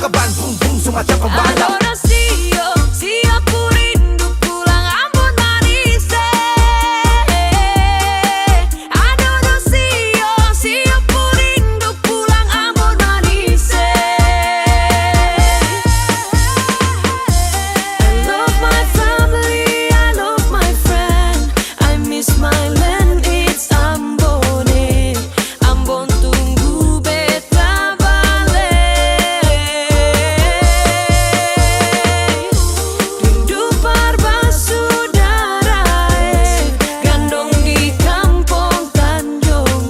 ke Bandung, Sumatera ke Bandung. Adorasio, si aku rindu pulang Ambon manis. Adorasio, si aku rindu pulang Ambon manis. I love my family, I love my friend, I miss my land, it's Ambon. Ambon tunggu beta balik. Rindu persaudara, gandong di kampung Tanjung,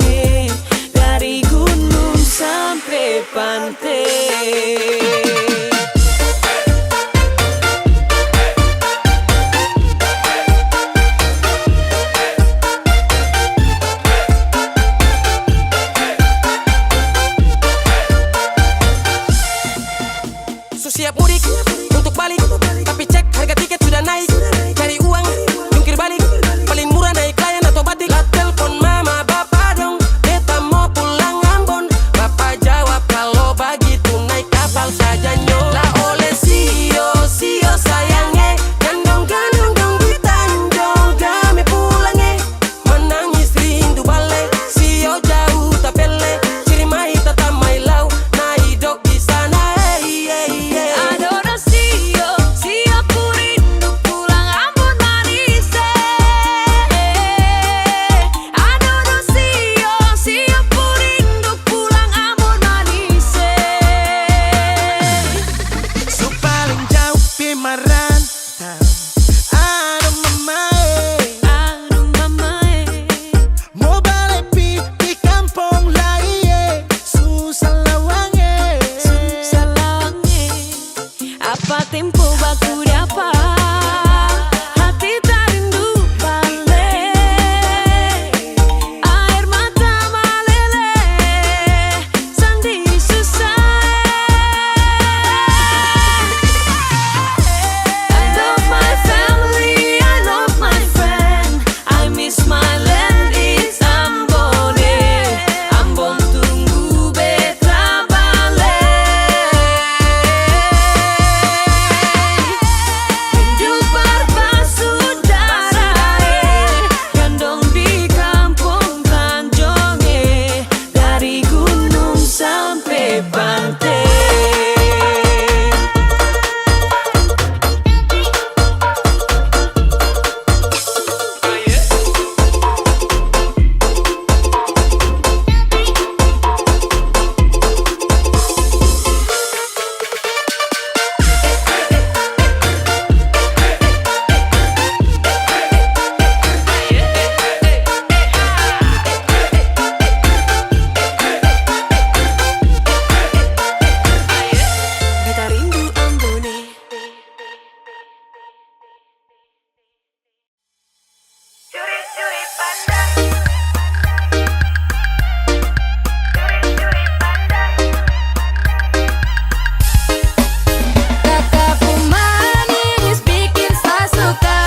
dari gunung sampai pantai. Siap mudik untuk balik, tapi cek harga tiket sudah naik. Cari uang, jungkir balik, paling murah naik layan atau batik. Lah telepon mama bapak dong, beta mau pulang Ambon. Bapak jawab kalau begitu naik kapal saja nyo. Lah oleh sio sayangnya, gandong dong di Tanjung, kami pulangnya. Menangis rindu balik, sio jauh tak pele, ciri mai tata mai lau, na hidup di sana. Adorasio, si aku rindu pulang Ambon manis. Adorasio, si aku rindu pulang Ambon manis. Su paling jauh pi merantau. Aduh mamae, mau balik pi kampung lain, susah lawange. Apa tempo baku dapat, hati tak rindu balik. Air mata meleleh, sendiri susah. I love my family, I love my friend, I miss my land, it's Ambon. Ambon tunggu beta balik. Rindu persaudara, gandong di kampung Tanjung, dari gunung sampai pantai. Beta rindu Ambon. Curi-curi pandang, curi-curi pandang. Kakakku manis bikin saya suka,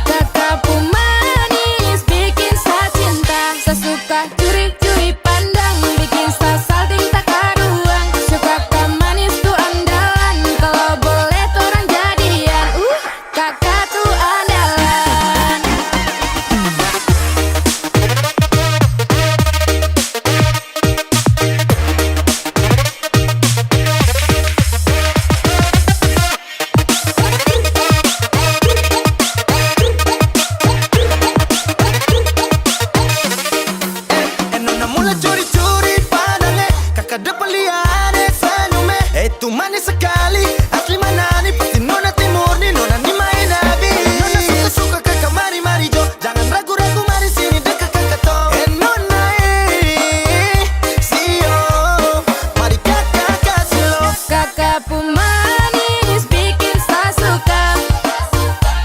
kakakku manis bikin saya cinta. Saya suka curi-curi pandang, bikin saya salting tak karuang. Suka kan manis tuh andalan, kalau boleh tuh orang jadian. Kakak tuh andalan. Nona mula curi-curi padane, kakak dapat lihat senyumnya. Itu manis sekali, asli mana nih? Pasti nona timur nih, nona nih main nabi. Nona suka-suka kakak mari jo, jangan ragu-ragu mari sini dekat kakak to. Nona sio, mari kakak kasih lo. Kakakku manis bikin saya suka,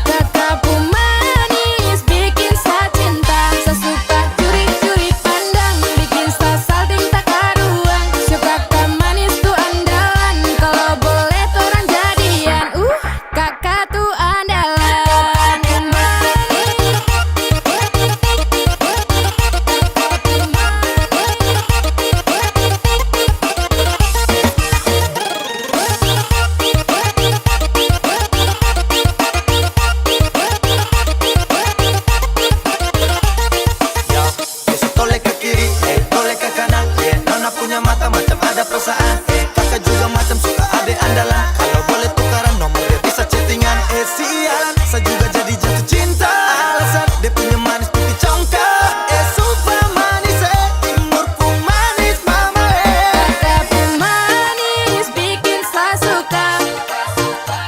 kakakku manis bikin saya cinta. Saya suka curi-curi pandang, bikin saya salting tak karuang. Suka kan manis tuh andalan, kalau boleh tuh juga macam suka adek andalan. Kalau boleh tukaran nomor dia bisa chattingan. Sialan, saya juga jadi jatuh cinta. Alasan dia punya manis putih congkak. Super manis timurku manis mama Kakakku manis bikin saya suka.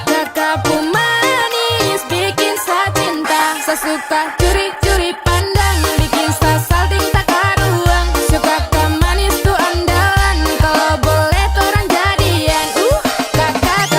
Kakakku manis bikin saya cinta. Saya suka curi-curi pandang, bikin saya salting tak karuang. Suka manis tuh andalan, kalau boleh tuh orang jadian. Kakak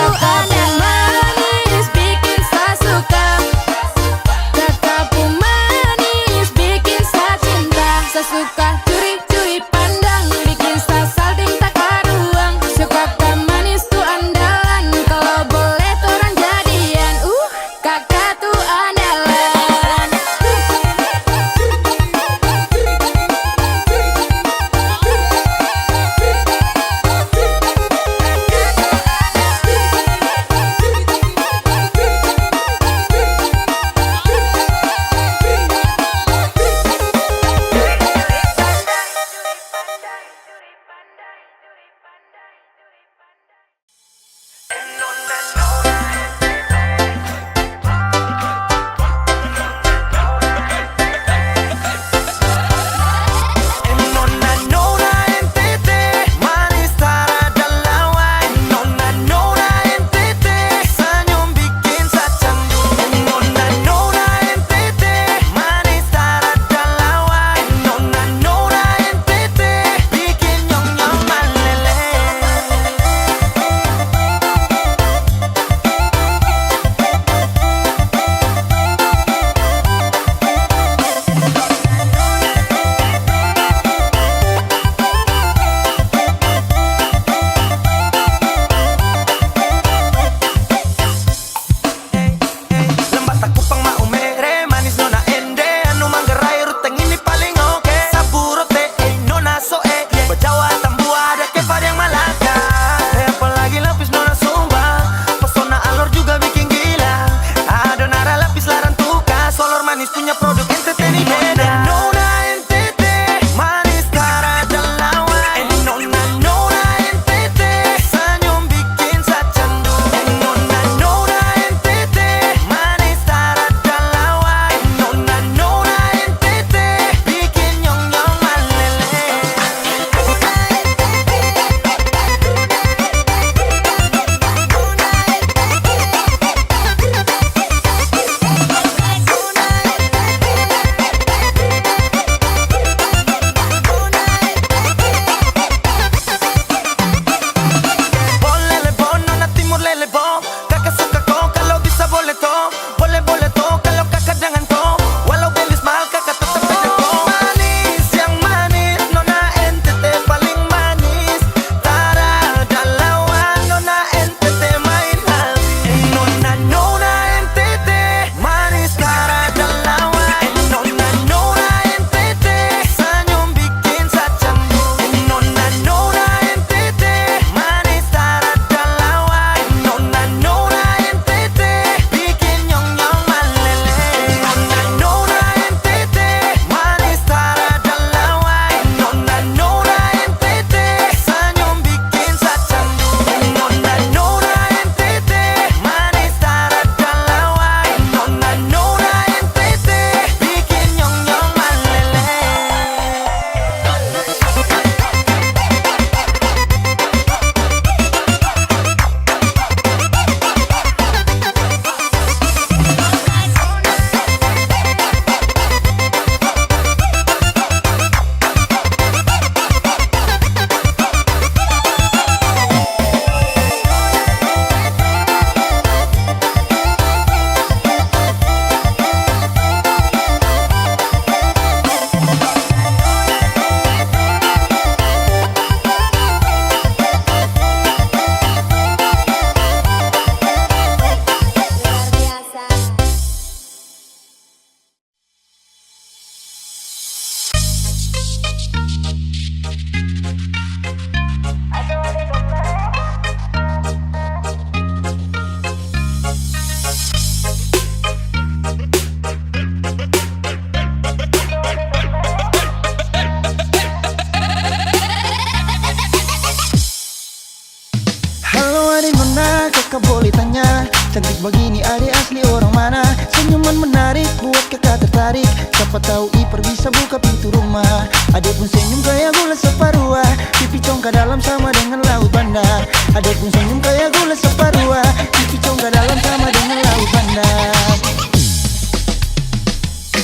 Halo adik nona, kakak boleh tanya, cantik begini adik asli orang mana? Senyuman menarik buat kakak tertarik, siapa tahu Ipar bisa buka pintu rumah. Adik pun senyum kayak gula separuh, pipi congkak dalam sama dengan laut bandar. Adik pun senyum kayak gula separuh, pipi congkak dalam sama dengan laut bandar.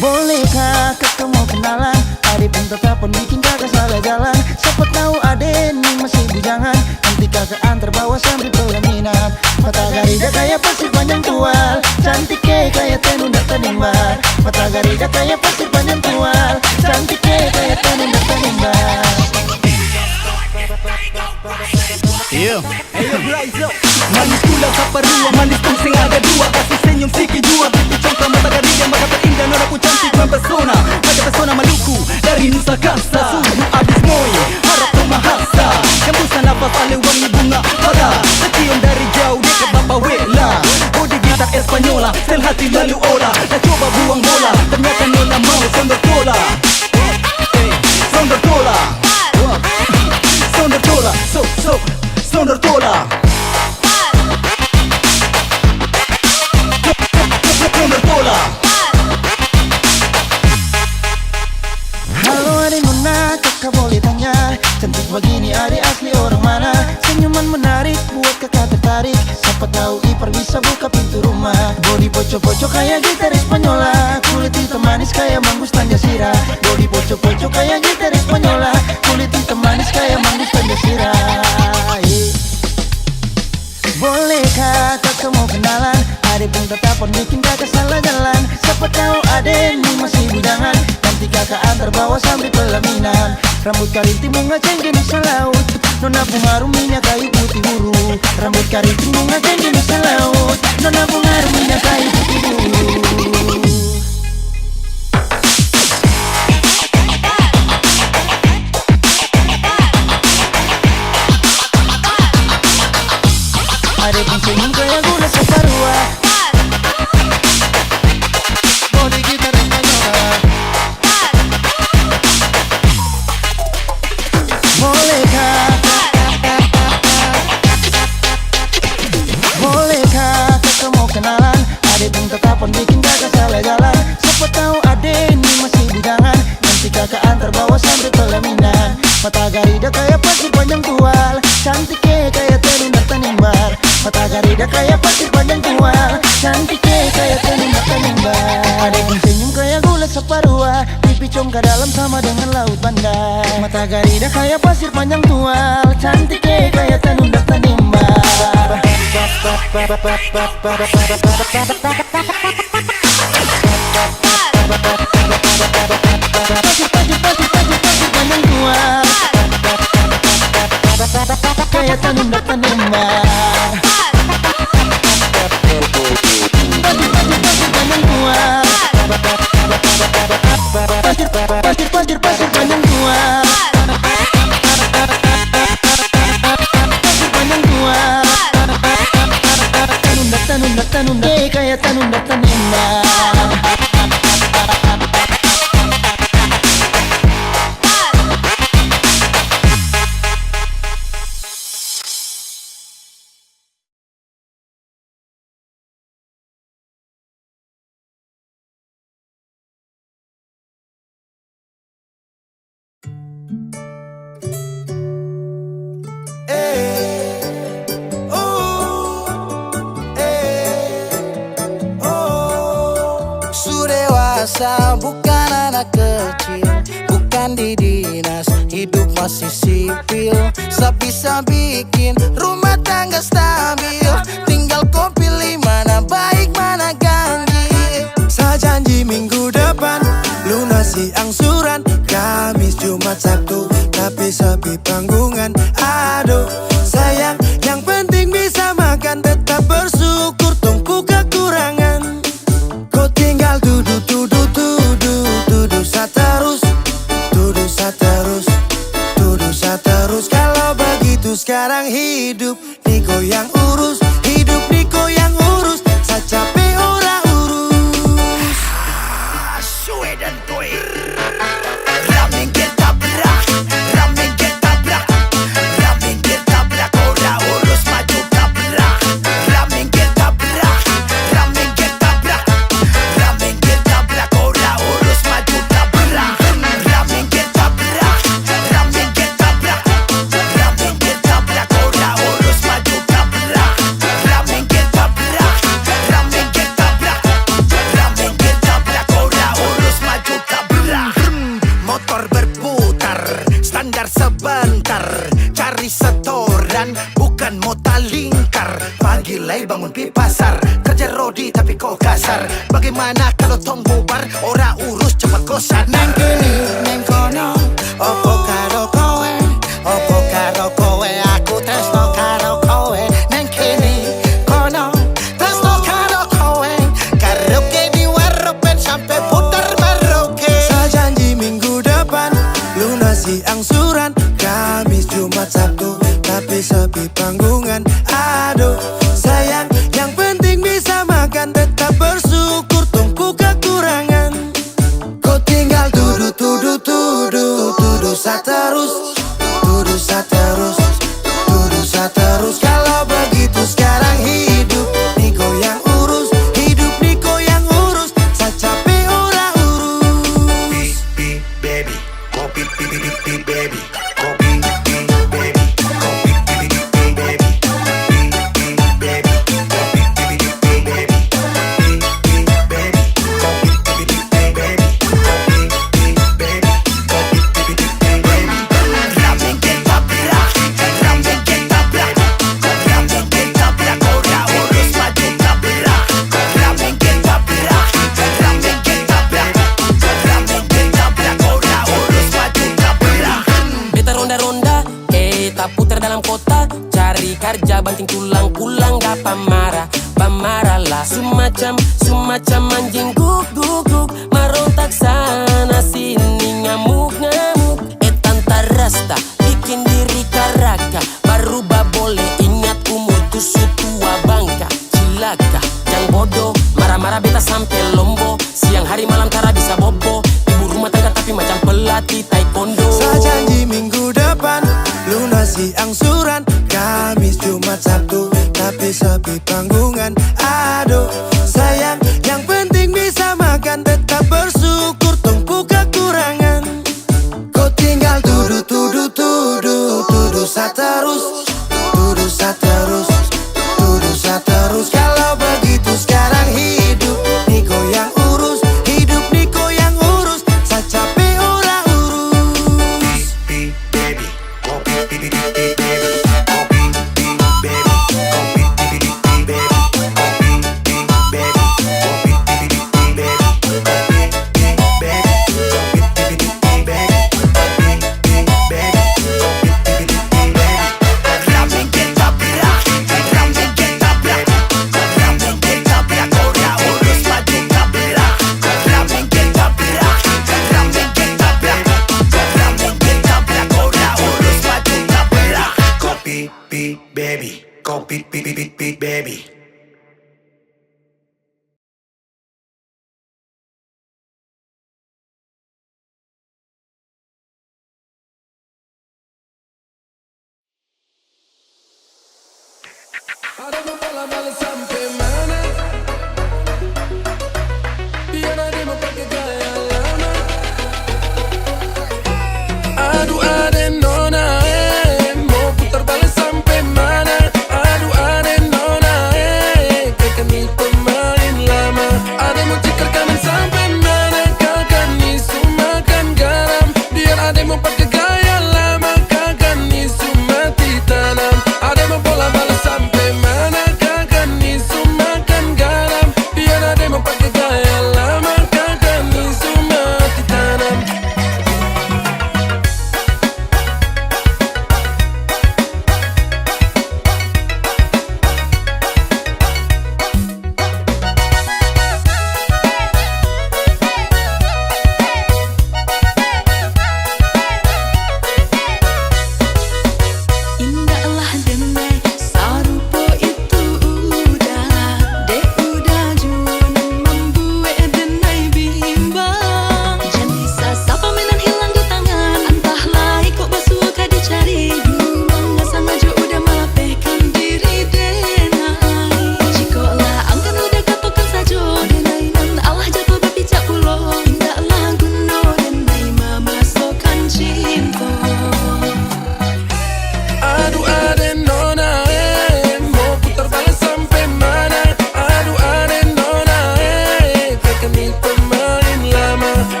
Bolehkah kakak mau kenalan? Adik pun tetapan bikin kakak salah jalan. Siapa tahu adik ini masih bujangan, nanti kakak antar bawa sampai pelaminan. Mata garida kayak pasir panjang tual, cantik kayak tenun dan tenimbar. Mata garida kayak pasir panjang tual, cantik kayak tenun dan tenimbar. Ayo Braizo, manis pulang saparua, manis pun sing ada dua, kasih senyum sikit jua, pipi congkak mata garida maka terindah nona ku cantik mempesona, pada pesona Maluku dari Nusa Kasa, suhu abis moi, harap mahasa, hembusan nafas ale wangi bunga pada, tercium dari jauh dekat Bapak Wela, bodi gitar Espanyola, sel hati lalu olah, dah coba buang bola, ternyata nona mau sondor tola, sondor tola, sondor tola, sondor tola. Sondor tola. Halo adik nona, kakak boleh tanya, cantik begini adik asli orang mana? Senyuman menarik buat kakak tertarik, siapa tahu Ipar bisa buka pintu rumah. Bodi poco-poco kayak gitar Espanyola, kulit hitam manis kayak manggus Tanjasira. Bodi poco-poco kayak gitar Espanyola, kulit hitam manis kayak manggus Tanjasira. Bolehkah kakak mau kenalan? Adik pun tetapan bikin kakak salah jalan. Siapa tahu adik ini masih bujangan, nanti kakak antar bawa sampai pelaminan. Rambut karinting bunga cengkeh nusa laut, nona pun harum minyak kayu putih buru. Rambut karinting bunga cengkeh nusa laut, nona pun harum minyak kayu putih buru. Adik pun senyum kayak gula separuh, bodi gitar Espanyola. Bolehkah kakak mau kenalan? Adik pun tetapan bikin kakak salah jalan. Siapa tahu adik ini masih bujangan, nanti kakak antar bawa sampai pelaminan. Mata garida kayak pasir panjang tual, cantik kayak tenun dan tenimbar. Mata garida kayak pasir panjang tual, cantik kayak tenun dan tenimbar. Adik pun senyum kayak gula separuh, pipi congkak dalam sama dengan laut bandar. Mata garida kayak pasir panjang tual, cantik kayak tenun dan tenimbar. Pasir panjang tual, kayak tenun dan tenimbar. Pasir panjang tual, pasir panjang tual, pasir panjang tual, tenun kayak tenun dan tenimbar. Bukan anak kecil, bukan di dinas, hidup masih sipil. Sebisa bikin rumah tangga stabil, tinggal kau pilih mana baik mana ganjil. Saya janji minggu depan lunasi angsuran, Kamis Jumat Sabtu tapi sepi panggungan. Aduh sayang, yang penting bisa makan, tetap bersyukur tumpu kekurangan. Kau tinggal duduk terus. Kalau begitu sekarang hidup Niko yang urus, hidup Niko yang urus. Saya capek ora urus. Suwe dan toy. Ramen kita berak, ramen kita berak, ramen kita berak. Ora urus maju bukan mota lingkar. Pagi lay bangun pi pasar, kerja rodi tapi kok kasar. Bagaimana kalau tong bubar, ora urus cepat kau sadar. Neng kini, neng kono, opo karo kowe, opo karo kowe, aku tresno karo kowe. Neng kini, kono, tresno karo kowe, karaoke di warropen sampai putar Merauke. Sejanji minggu depan lunasi angsuran, Kamis, Jumat, Sabtu, tapi sepi panggungan. Aduh sayang, yang penting bisa makan, tetap bersyukur tunggu kekurangan. Kau tinggal tuduh, tuduh, tuduh, tuduh saterus, tuduh saterus, tuduh saterus. Kalau begitu sekarang hidup Niko yang urus, hidup Niko yang urus, saya capek ora urus. Pi baby, kopi pi baby, kopi pi baby, kopi pi baby, kopi pi baby, kopi pi baby, kopi pi baby, kopi pi baby, kopi pi baby, kopi pi baby. Ramen que tapra, ramen que tapra, ramen que tapra, ora urus maju tapra. Ramen que tapra, ramen que tapra, ramen que tapra, ora urus maju tapra. Beta ronda-ronda, tak putar dalam kota, cari kerja banting tulang, pulang gak pamarah, pamarah lah. Semacam anjing guk, marontak sana sini, ngamuk, tanta rasta, bikin diri karaka, baru boleh ingat umur tusu tua bangka, cilaka, yang bodoh, marah-marah beta sampai lombo, siang hari malam tara bisa bobo, ibu rumah tangga tapi macam pelatih taekwondo. Sejanji minggu depan lunasi angsuran, Kamis, Jumat, Sabtu, tapi sepi panggungan. Aduh sayang, yang penting bisa makan, tetap bersyukur tumpu kekurangan. Kau tinggal tuduh, tuduh, tuduh, tuduh saterus, tuduh saterus, tuduh saterus. Kalau begitu sekarang hidup Niko yang urus, hidup Niko yang urus, saya capek ora urus. Pi baby, kopi pi baby, kopi pi baby, kopi pi baby, kopi pi baby, kopi pi baby, kopi pi baby, kopi pi baby, kopi pi baby, kopi pi baby. Ramen que tapra, ramen que tapra, ramen que tapra, ora urus maju tapra. Ramen que tapra, ramen que tapra, ramen que tapra, ora urus maju tapra. Kopi pi baby, kopi pi baby. Ademo bola bala sampai mana? Biar ademo pakai gaya lama. Aduh ade nona mau putar balik sampai mana? Aduh ade nona kakak ni pemain lama. Ade mau cikar kanan sampai mana? Kakak ni sumakan garam. Biar ade mau pakai gaya lama. Kakak ni sumati tanam. Ade mau bola balik sampai mana? Kakak ni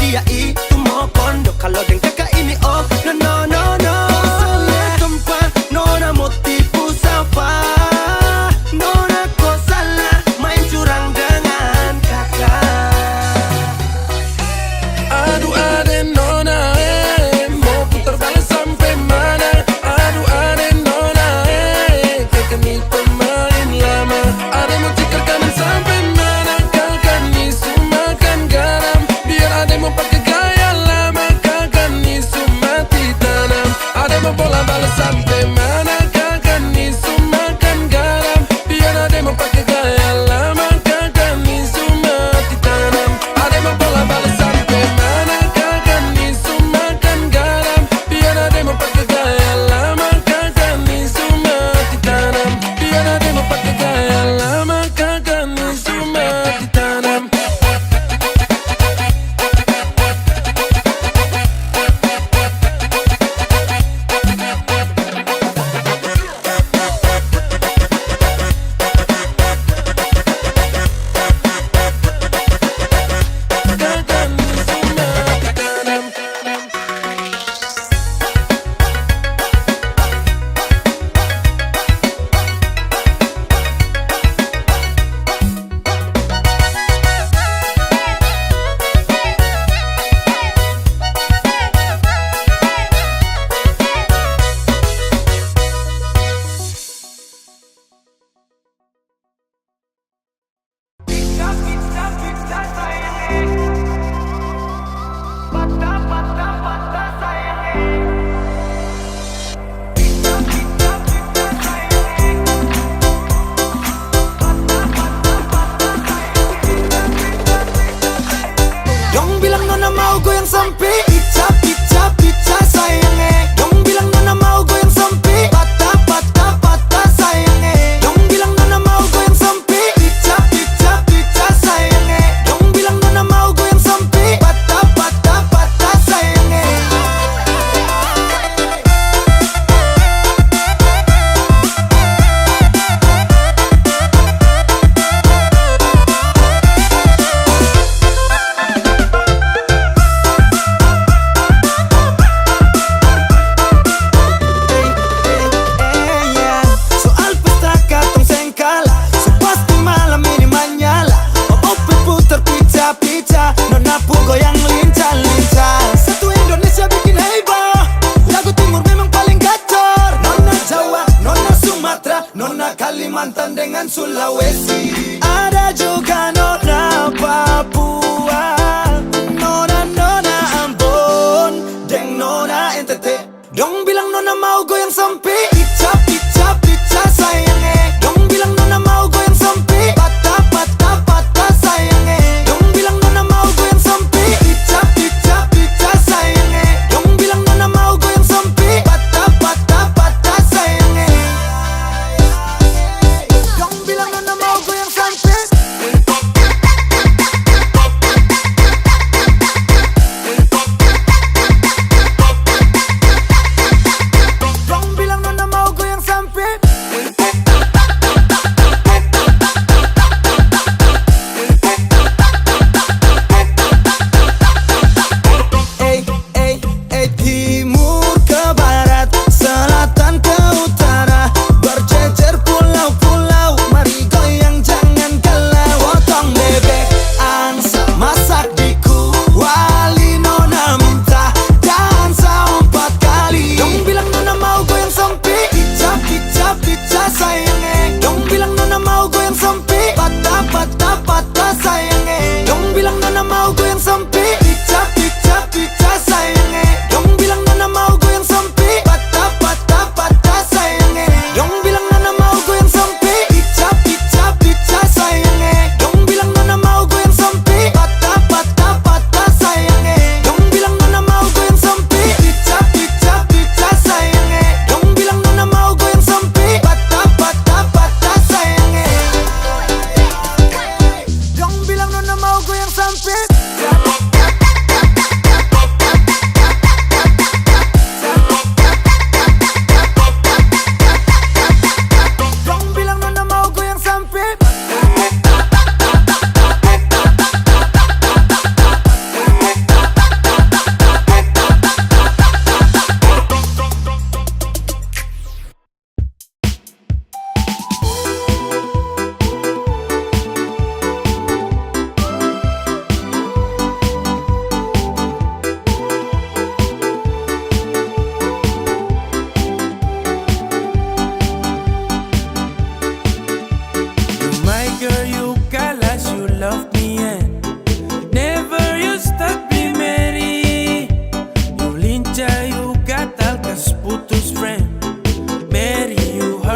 dia itu mau kondo. Kalau dengan kakak ini oh no no no no. Salah tempat nona mau tipu Safa. Nona kok salah main curang dengan kakak. Aduh ade nona mau putar balik sampai mana? Aduh ade nona kakak ni pemain lama. Ade mau tikar kanan sampai mana? Kakak ni sumakan garam. Biar ade mau pakai gaya lama. Kakak ni sumati tanam. Ade mau bola balik sampai mana? Kakak ni sumakan garam. Biar ade mau pakai gaya lama. Kakak ni sumati tanam. Ade mau bola balik sampai mana? Kakak ni sumakan garam. Biar ade mau pakai gaya lama. Kakak ni sumati tanam. Biar ade mau pakai gaya lama. Kakak ni sumati tanam. Kakak ni sumati tanam. Dong bilang nona mau goyang sampai pica pica pica sayangnya. Dong bilang nona mau goyang sampai patah patah patah sayangnya. Dong bilang nona mau goyang sampai pica pica pica sayangnya. Dong bilang nona mau goyang sampai patah patah patah sayangnya. Soal pesta katong sengkala, so pasti malam ini manyala. Ope putar pica pica, nona pu goyang lincah lincah. Satu Indonesia bikin heboh, lagu timur memang paling gacor. Nona Jawa, nona Sumatera, nona Kalimantan dengan Sulawesi. Ada juga nona Papua, nona nona Ambon, deng nona NTT. Dong bilang nona mau goyang sampai pica pica pica sayangnya. Dong bilang nona mau goyang sampai patah patah patah sayangnya. Dong bilang nona mau goyang sampai pica pica pica sayangnya. Dong bilang nona mau goyang sampai patah patah patah sayangnya. Dong bilang nona mau goyang sampai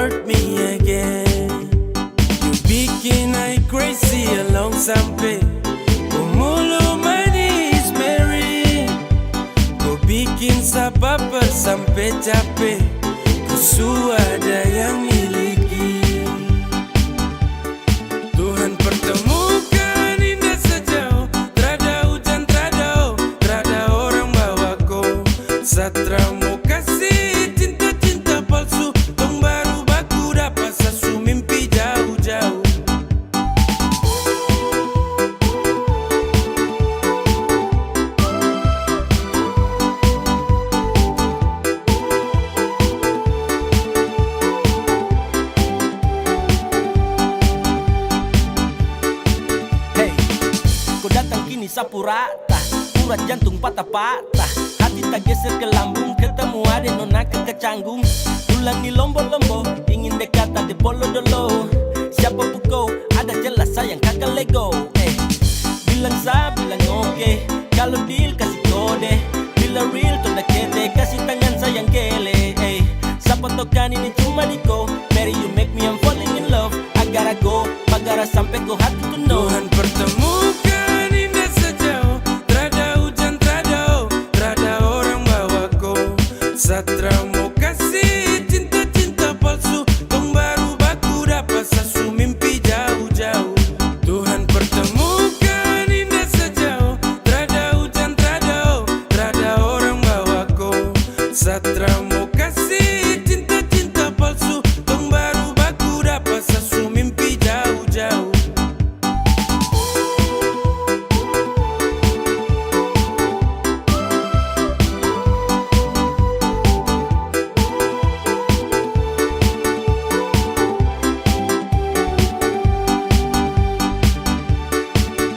hurt me again. You bikin I crazy along sampai Pemulu manis Mary. Kau bikin sababar sampai capek. Ku ada yang miliki. Tuhan pertemukan indah sejauh. Terada hujan, terada orang bawa kau. Satramu kasih cinta-cinta palsu. Tong baru baku dapat sasu mimpi jauh-jauh. Sapu rata, urat jantung patah-patah. Hati tak geser ke lambung, ketemu ada nona kecanggung. Tulang di lombo-lombo, ingin dekat tak di polo-dolo. Siapa pukau, ada jelas sayang kakak Lego. Bilang sa, bilang oke. Kalau deal kasih kode, bila real tuh dah kete. Kasih tangan sayang gele. Siapa tokan ini cuma diko. Mary you make me I'm falling in love. I gotta go, pagara sampai kau hati to know. Tuhan pertemukan indah sejauh. Terada hujan, terada orang bawa kau. Satramu kasih cinta-cinta palsu. Tong baru baku dapat sasu mimpi jauh-jauh. Tuhan pertemukan indah sejauh. Terada hujan, terada orang bawa kau. Satramu kasih cinta-cinta palsu. Tong baru baku dapat sasu mimpi jauh-jauh.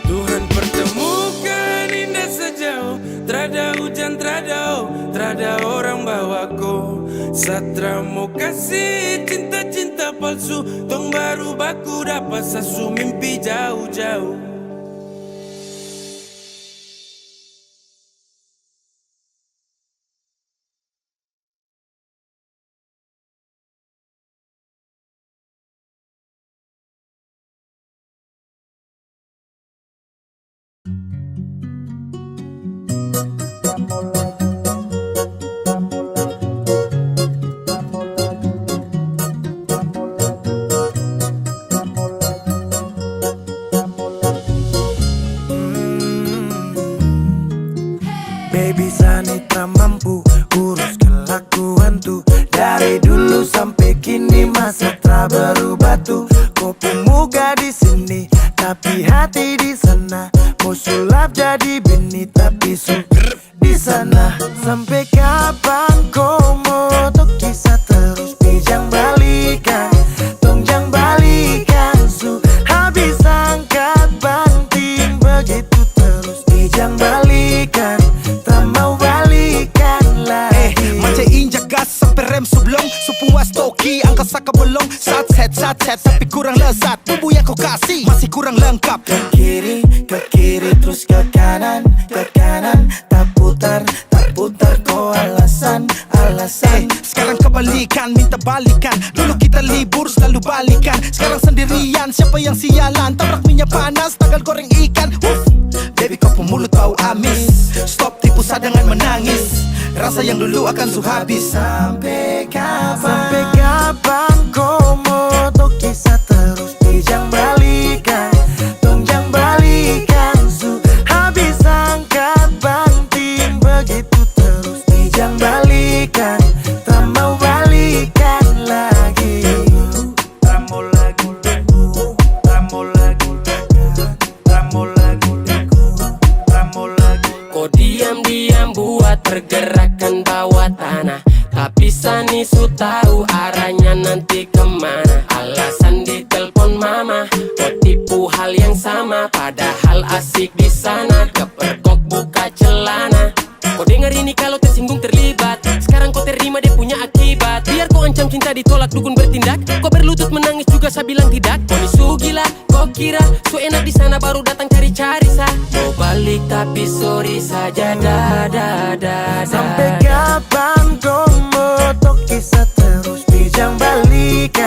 Tuhan pertemukan indah sejauh. Terada hujan, terada orang bawa kau. Satramu kasih cinta-cinta palsu. Tong baru baku dapat sasu mimpi jauh-jauh. Baby Sanitra mampu urus kelakuan tuh. Dari dulu sampai kini masa tak berubah tuh. Kau pemuda di sini tapi hati di sana. Mau sulap jadi bini tapi suka di sana. Sampai kapan kau mau tuh kisah terus pijang balikan. Tongjang balikan su. Habis angkat banting begitu terus pijang balikan. Macam injak gas sampai rem sublong. Sepuas toki angkat saka belong. Sat set tapi kurang lezat. Bumbu yang kau kasih masih kurang lengkap. Ke kiri terus ke kanan tak putar kau alasan. Sekarang kebalikan minta balikan. Dulu kita libur selalu balikan. Sekarang sendirian siapa yang sialan. Tabrak minyak panas tagal goreng ikan. Baby kau pemulut bau amis. Stop tipu dengan menangis. Rasa yang dulu akan habis. Sampai kapan kau mau tuh kisah terus pijang balikan. Tongjang balikan su. Habis angkat banting begitu terus pijang balikan. Tak mau balikan lagi. Kau diam-diam buat pergerakan bawah tanah. Tapi Sani su tahu arahnya nanti kemana. Alasan di telepon mama, kau tipu hal yang sama. Padahal asik di sana, kepergok buka celana. Kau dengar ini kalau tersinggung terlibat. Sekarang kau terima dia punya akibat. Biar kau ancam cinta ditolak dukun bertindak. Kau berlutut menangis juga saya bilang tidak. Kau ni su gila, kau kira su enak di sana baru datang cari-cari sa. Mau balik tapi sorry saja Sampai kapan kau mau tuh kisah terus pijang balikan.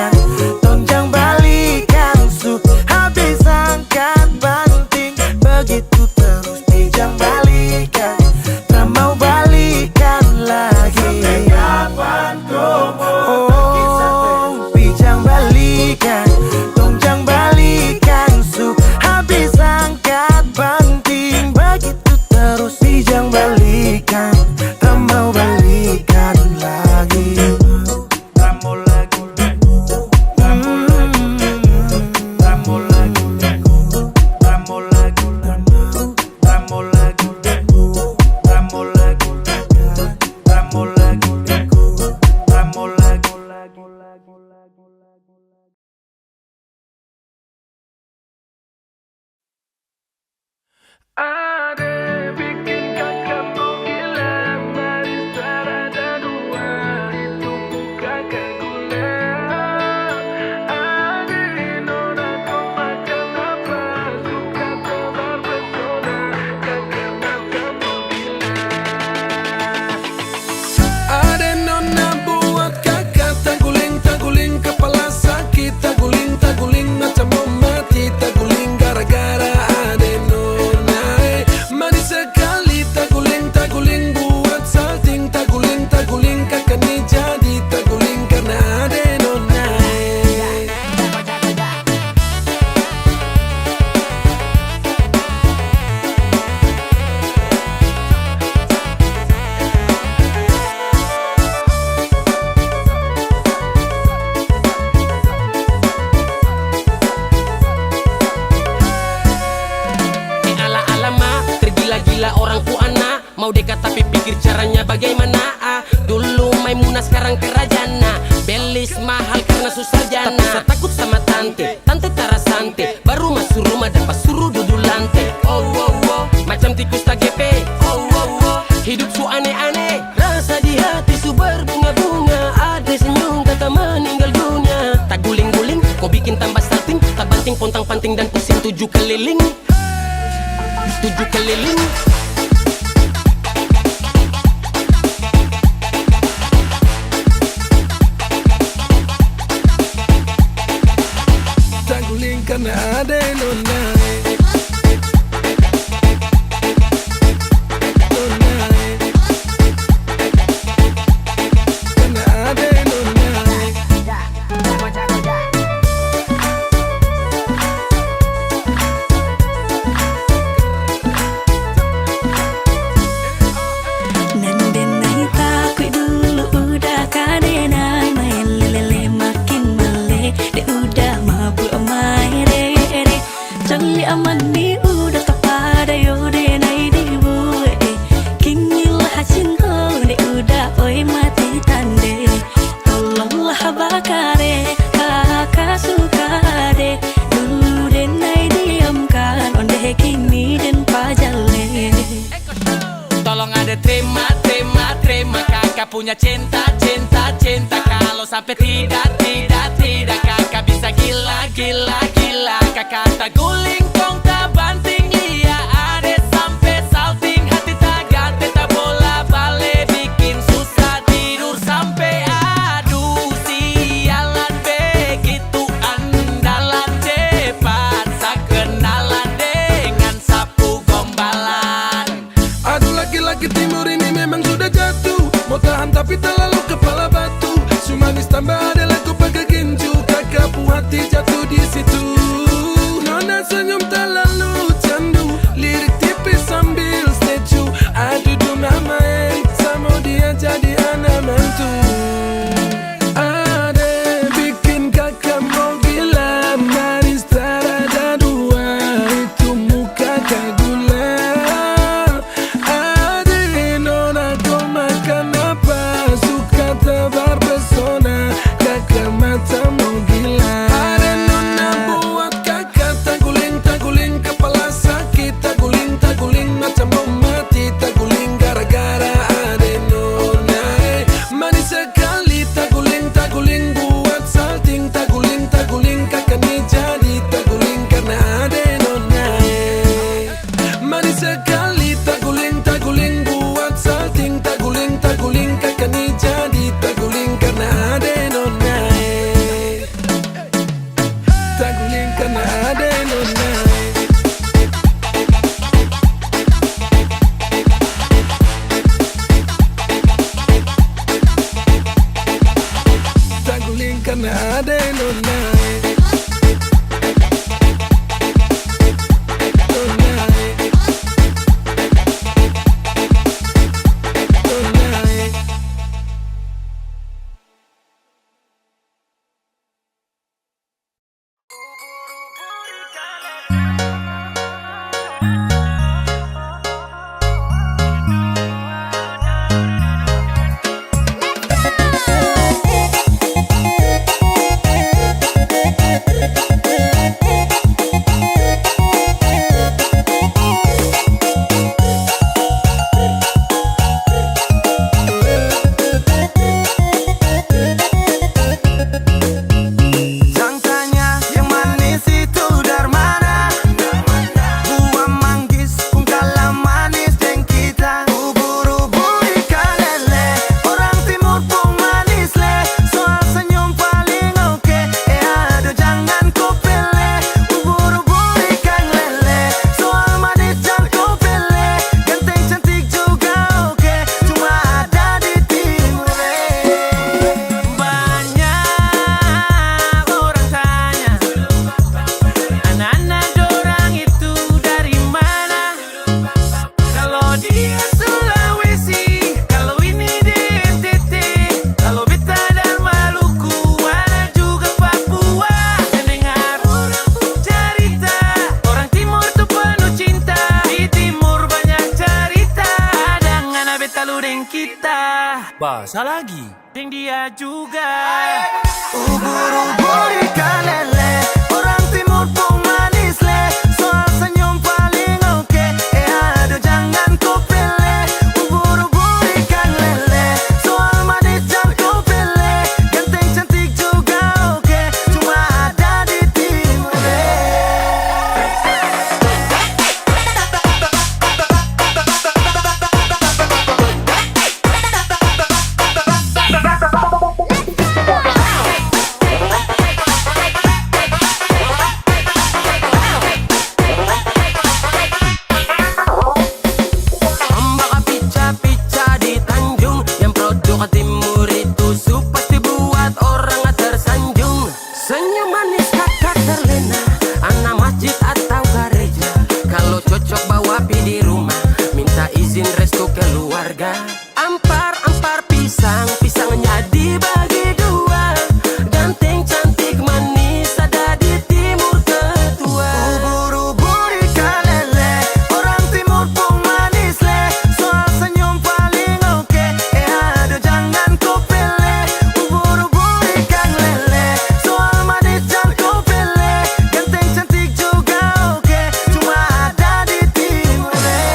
Ade bikin kakakmu gila, manis tak ada dua, hidupku kakak gula. Ade nona kau makan apa, suka tebar pesona, kakak matamu gila. Ade nona buat kakak taguling kepala sakit, taguling macam mau mati, taguling gara-gara ade nona. Manis sekali taguling buat salting, taguling kakak ni jadi taguling karena ade nona. Ala-alama, tergila-gila orang ku anak, mau dekat tapi pikir caranya bagaimana. Dulu Maimunah sekarang kerajana, belis mahal karena susah jana. Tapi saya takut sama tante Tarasante, baru masuk rumah dapat suruh duduk lantai. Oh oh oh, macam tikus tak gepe. Oh oh oh, hidup su aneh-aneh, rasa di hati su berbunga-bunga. Ada senyum kata meninggal dunia. Tak guling-guling, kau bikin tambah salting, tak banting pontang-panting dan pusing 7 keliling. 7 keliling. Taguling karena ade nona. Karena ade nona. Nandenai takut dulu udah kadenai, main lele makin mele, de udah mabuk main re. Jali aman ni udah kepada yode nai di bue, kingilah cinta de udah oi mati tande. Tolonglah bakare kakak suka de, dulu de nai diamkan onde kini den pajale. Tolong ada terima kakak punya cinta. Kalau sampai tidak kakak bisa gila. Kakak tak guling kong tak banting lia, ada sampai salting, hati tak ganti tak bola balik, bikin susah tidur sampai aduh sialan. Begitu andalan cepat sakenalan dengan sapu gombalan. Aduh laki-laki timur ini memang sudah jatuh, mau tahan tapi terlalu kepala batu. Sumanis tambah adalah ku pakai ginju, kakak puas hati jatuh di situ. Nona senyum terlalu candu, lirik tipis sambil statue. Aduh mama sama dia jadi anak mantu. Ade bikin kakak mau gila, manis tak ada dua, itu muka kayak gula. Ade nona kau makan apa, suka tebar pesona, kakak mata mau gila. Ade nona buat kakak taguling kepala sakit, taguling macam mau mati, taguling gara-gara ade nona. Manis sekali taguling buat salting, taguling kakak ni jadi taguling karena ade nona. Manis sekali taguling buat salting, taguling kakak ni jadi taguling karena ade nona. Taguling karena ade nona. Taguling karena ade nona. Basah lagi. Ding dia juga. Ubur-ubur ikan lele, orang timur pun manis le. Soal senyum paling oke, aduh jangan kau pilih. Ubur-ubur ikan lele, soal manis jangan kau pilih. Ganteng cantik juga oke, cuma ada di timur le. Ombak pica-pica di Tanjung, yang produk timur itu pasti buat orang tersanjung. Senyum manis kakak terlena, anak masjid atau gereja. Kalau cocok bawa pi di rumah, minta izin restu keluarga. Ampar-ampar pisang, pisangnya dibagi dua. Ganteng cantik manis ada di timur ketua. Ubur-ubur ikan lele, orang timur pun manis le. Soal senyum paling oke, aduh jangan kau pilih. Ubur-ubur ikan lele, soal manis jangan kau pilih. Ganteng cantik juga oke, cuma ada di timur le.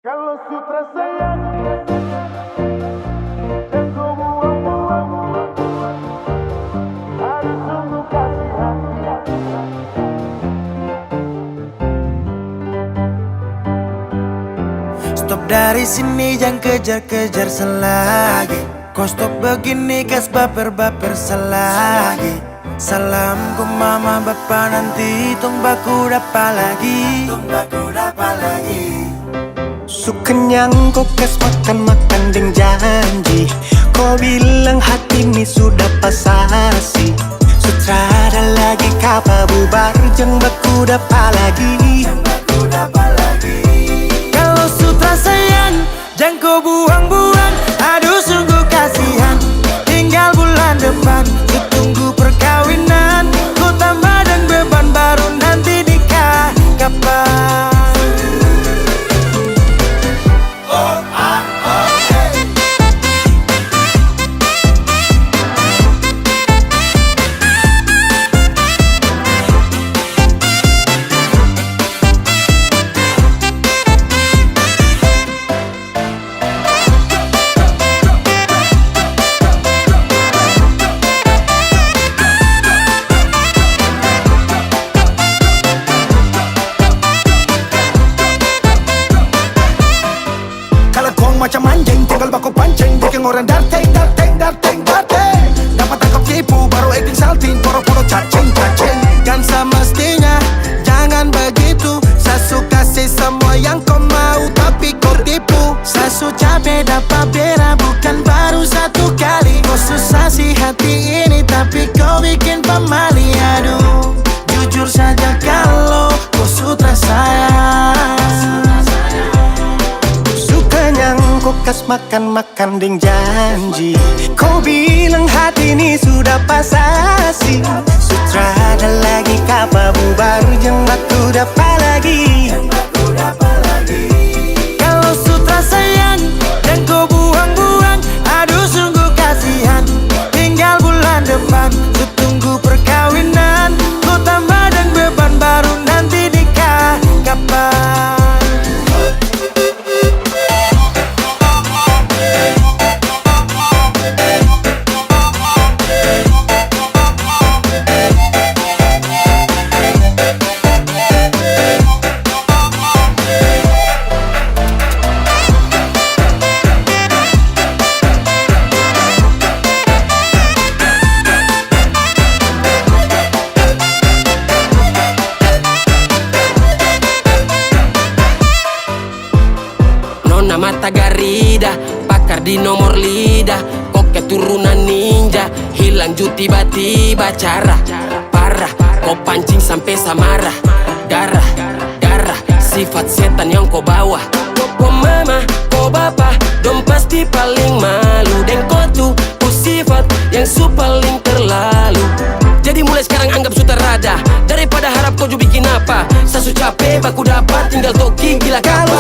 Kalau sutra sayang dan kau buang-buang, aduh sungguh kasihan. Stop dari sini, jangan kejar-kejar selagi. Kau stop begini, kas baper-baper selagi. Salam ke mama bapa nanti, tong baku dapat lagi. Sukenyang kau kas makan-makan deng janji. Kau bilang hati ini sudah pasasi. Sutrada lagi kapa bubar, jeng baku dapat lagi. Kalau sutra sayang, jangan kau buang-buang. Aduh sungguh kasihan. Tinggal bulan depan, ku tunggu perkawinan. Ku tambah dan beban baru nanti nikah. Kapan? Macam anjing tinggal baku pancing, bikin orang darting. Dapat tangkap tipu baru acting salting, poro-poro cacing. Kan semestinya jangan begitu. Sasu kasih semua yang kau mau, tapi kau tipu. Sasu capek dapat bera, bukan baru satu kali. Kau susah sih hati ini, tapi kau bikin pemali. Aduh, jujur saja kalau kau sutra sayang. Sukanya kau kas makan-makan deng janji. Kau bilang hati ini sudah pasasi. Sutrada lagi kapa bubar, jeng baku dapat lagi. Kalau sutra sayang, dan kau buang-buang. Aduh sungguh kasihan. Tinggal bulan depan, ku tunggu perkawinan. Ku tambah dan beban baru nanti nikah. Kapan? di nomor lidah. Kok keturunan ninja, hilang ju tiba-tiba cara. Parah, kau pancing sampai samarah. Darah, darah, sifat setan yang kau bawa. Kau mama, kau bapa, dong pasti paling malu. Dan kau tuh sifat yang paling terlalu. Jadi mulai sekarang anggap sutarada, daripada harap kau ju bikin apa. Sasu capek baku dapat tinggal toki gila kalau